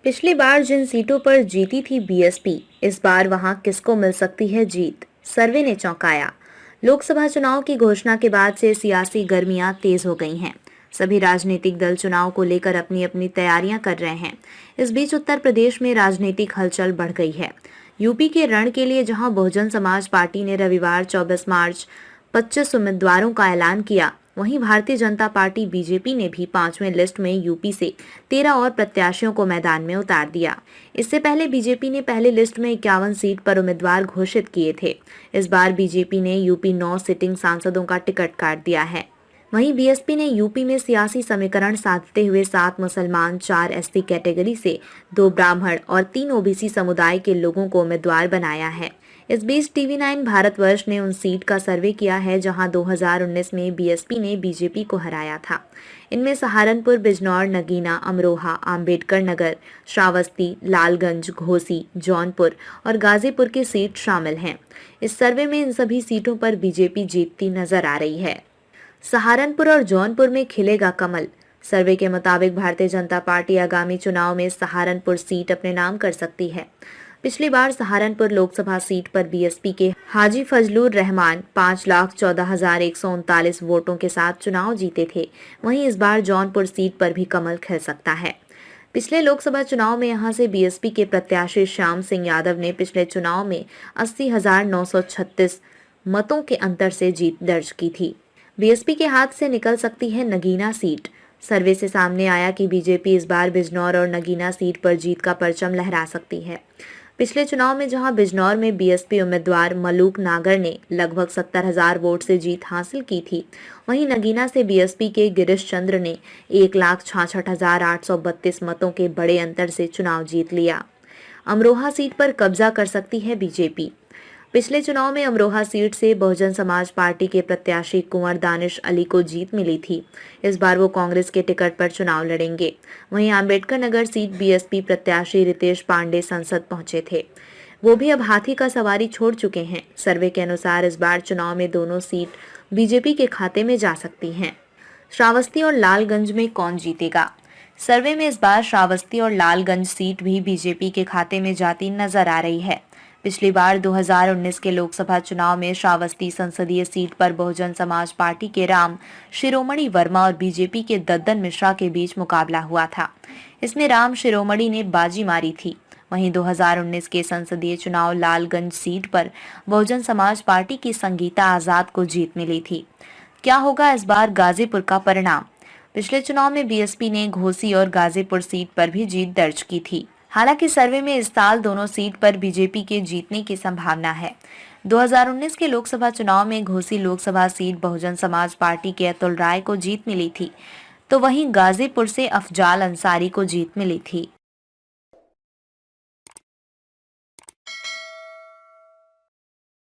पिछली बार जिन सीटों पर जीती थी बीएसपी, इस बार वहां किसको मिल सकती है जीत? सर्वे ने चौंकाया। लोकसभा चुनाव की घोषणा के बाद से सियासी गर्मियां तेज हो गई हैं। सभी राजनीतिक दल चुनाव को लेकर अपनी अपनी तैयारियां कर रहे हैं। इस बीच उत्तर प्रदेश में राजनीतिक हलचल बढ़ गई है। यूपी के रण के लिए जहां बहुजन समाज पार्टी ने रविवार 24 मार्च 25 उम्मीदवारों का ऐलान किया, वहीं भारतीय जनता पार्टी बीजेपी ने भी 5वें लिस्ट में यूपी से 13 और प्रत्याशियों को मैदान में उतार दिया। इससे पहले बीजेपी ने पहली लिस्ट में 51 सीट पर उम्मीदवार घोषित किए थे। इस बार बीजेपी ने यूपी 9 सिटिंग सांसदों का टिकट काट दिया है। वहीं बीएसपी ने यूपी में सियासी समीकरण साधते हुए 7 मुसलमान, 4 एसटी कैटेगरी से, 2 ब्राह्मण और 3 ओबीसी समुदाय के लोगों को उम्मीदवार बनाया है। इस बीच टीवी9 भारतवर्ष ने उन सीट का सर्वे किया है जहां 2019 में बीएसपी ने बीजेपी को हराया था। इनमें सहारनपुर, बिजनौर, नगीना, अमरोहा, आम्बेडकर नगर, श्रावस्ती, लालगंज, घोसी, जौनपुर और गाजीपुर की सीट शामिल हैं। इस सर्वे में इन सभी सीटों पर बीजेपी जीतती नजर आ रही है। सहारनपुर और जौनपुर में खिलेगा कमल। सर्वे के मुताबिक भारतीय जनता पार्टी आगामी चुनाव में सहारनपुर सीट अपने नाम कर सकती है। पिछली बार सहारनपुर लोकसभा सीट पर बीएसपी के हाजी फजलुर रहमान 5,14,139 वोटों के साथ चुनाव जीते थे। वहीं इस बार जौनपुर सीट पर भी कमल खिल सकता है। पिछले लोकसभा चुनाव में यहां से बीएसपी के प्रत्याशी श्याम सिंह यादव ने पिछले चुनाव में 80,936 मतों के अंतर से जीत दर्ज की थी। बीएसपी के हाथ से निकल सकती है नगीना सीट। सर्वे से सामने आया कि बीजेपी इस बार बिजनौर और नगीना सीट पर जीत का परचम लहरा सकती है। पिछले चुनाव में जहां बिजनौर में बीएसपी उम्मीदवार मलूक नागर ने लगभग 70,000 वोट से जीत हासिल की थी, वहीं नगीना से बीएसपी के गिरीश चंद्र ने 1,66,832 मतों के बड़े अंतर से चुनाव जीत लिया। अमरोहा सीट पर कब्जा कर सकती है बीजेपी। पिछले चुनाव में अमरोहा सीट से बहुजन समाज पार्टी के प्रत्याशी कुंवर दानिश अली को जीत मिली थी। इस बार वो कांग्रेस के टिकट पर चुनाव लड़ेंगे। वहीं आम्बेडकर नगर सीट बीएसपी प्रत्याशी रितेश पांडे संसद पहुंचे थे। वो भी अब हाथी का सवारी छोड़ चुके हैं। सर्वे के अनुसार इस बार चुनाव में दोनों सीट बीजेपी के खाते में जा सकती हैं। श्रावस्ती और लालगंज में कौन जीतेगा? सर्वे में इस बार श्रावस्ती और लालगंज सीट भी बीजेपी के खाते में जाती नजर आ रही है। पिछली बार 2019 के लोकसभा चुनाव में श्रावस्ती संसदीय सीट पर बहुजन समाज पार्टी के राम शिरोमणि वर्मा और बीजेपी के दद्दन मिश्रा के बीच मुकाबला हुआ था। इसमें राम शिरोमणि ने बाजी मारी थी। वहीं 2019 के संसदीय चुनाव लालगंज सीट पर बहुजन समाज पार्टी की संगीता आजाद को जीत मिली थी। क्या होगा इस बार गाजीपुर का परिणाम? पिछले चुनाव में बीएसपी ने घोसी और गाजीपुर सीट पर भी जीत दर्ज की थी। हालांकि सर्वे में इस साल दोनों सीट पर बीजेपी के जीतने की संभावना है। 2019 के लोकसभा चुनाव में घोसी लोकसभा सीट बहुजन समाज पार्टी के अतुल राय को जीत मिली थी, तो वहीं गाजीपुर से अफजाल अंसारी को जीत मिली थी।